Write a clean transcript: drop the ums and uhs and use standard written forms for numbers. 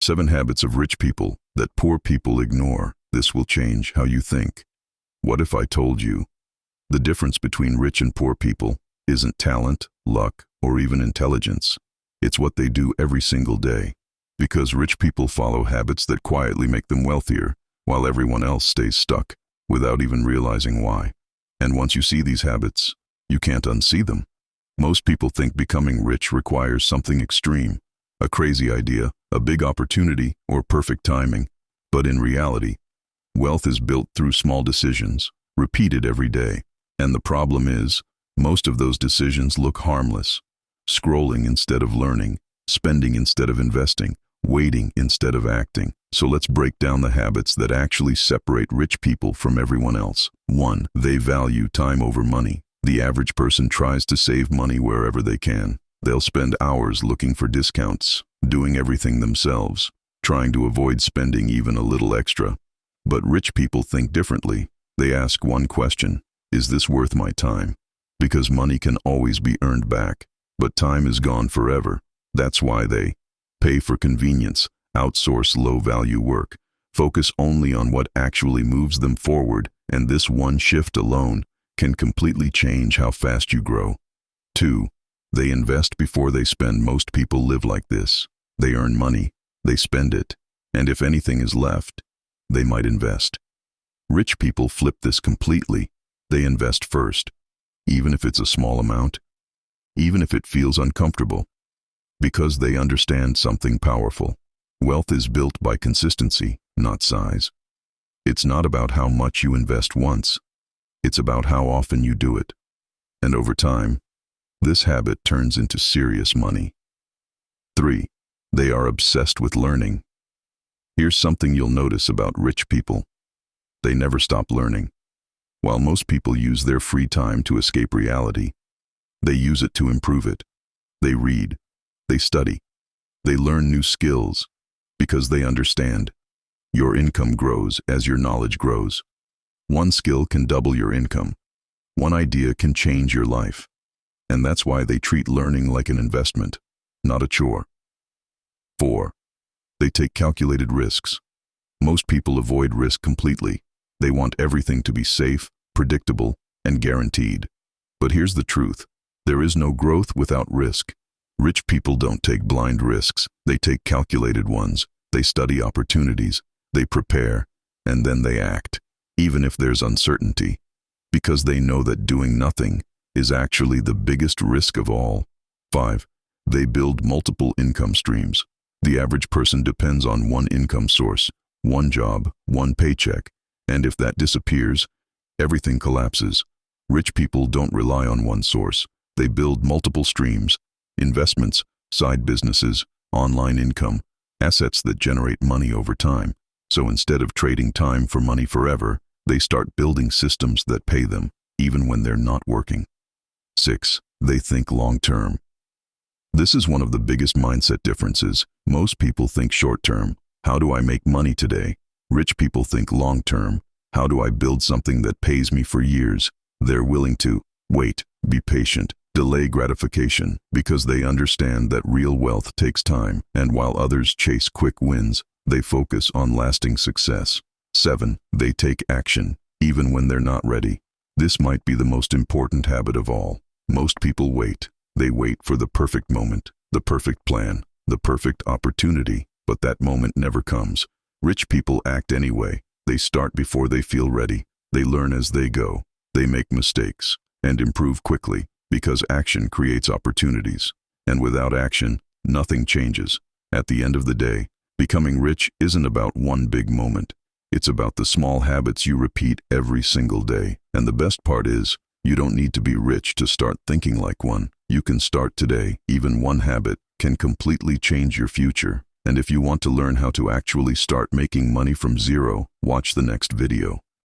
7 habits of rich people that poor people ignore. This will change how you think. What if I told you the difference between rich and poor people isn't talent, luck, or even intelligence? It's what they do every single day. Because rich people follow habits that quietly make them wealthier, while everyone else stays stuck without even realizing why. And once you see these habits, you can't unsee them. Most people think becoming rich requires something extreme, a crazy idea, a big opportunity, or perfect timing. But in reality, wealth is built through small decisions, repeated every day. And the problem is, most of those decisions look harmless. Scrolling instead of learning, spending instead of investing, waiting instead of acting. So let's break down the habits that actually separate rich people from everyone else. 1. They value time over money. The average person tries to save money wherever they can. They'll spend hours looking for discounts, doing everything themselves, trying to avoid spending even a little extra. But rich people think differently. They ask one question: is this worth my time? Because money can always be earned back, but time is gone forever. That's why they pay for convenience, outsource low-value work, focus only on what actually moves them forward, and this one shift alone can completely change how fast you grow. 2. They invest before they spend. Most people live like this. They earn money, they spend it, and if anything is left, they might invest. Rich people flip this completely. They invest first, even if it's a small amount, even if it feels uncomfortable, because they understand something powerful. Wealth is built by consistency, not size. It's not about how much you invest once. It's about how often you do it. And over time, this habit turns into serious money. 3. They are obsessed with learning. Here's something you'll notice about rich people. They never stop learning. While most people use their free time to escape reality, they use it to improve it. They read, they study, they learn new skills, because they understand. Your income grows as your knowledge grows. One skill can double your income. One idea can change your life. And that's why they treat learning like an investment, not a chore. 4. They take calculated risks. Most people avoid risk completely. They want everything to be safe, predictable, and guaranteed. But here's the truth. There is no growth without risk. Rich people don't take blind risks. They take calculated ones. They study opportunities. They prepare, and then they act, even if there's uncertainty, because they know that doing nothing is actually the biggest risk of all. 5. They build multiple income streams. The average person depends on one income source, one job, one paycheck, and if that disappears, everything collapses. Rich people don't rely on one source. They build multiple streams: investments, side businesses, online income, assets that generate money over time. So instead of trading time for money forever, they start building systems that pay them, even when they're not working. 6. They think long-term. This is one of the biggest mindset differences. Most people think short-term. How do I make money today? Rich people think long-term. How do I build something that pays me for years? They're willing to wait, be patient, delay gratification, because they understand that real wealth takes time, and while others chase quick wins, they focus on lasting success. 7. They take action, even when they're not ready. This might be the most important habit of all. Most people wait. They wait for the perfect moment, the perfect plan, the perfect opportunity, but that moment never comes. Rich people act anyway. They start before they feel ready. They learn as they go. They make mistakes and improve quickly, because action creates opportunities. And without action, nothing changes. At the end of the day, becoming rich isn't about one big moment. It's about the small habits you repeat every single day. And the best part is, you don't need to be rich to start thinking like one. You can start today. Even one habit can completely change your future. And if you want to learn how to actually start making money from zero, watch the next video.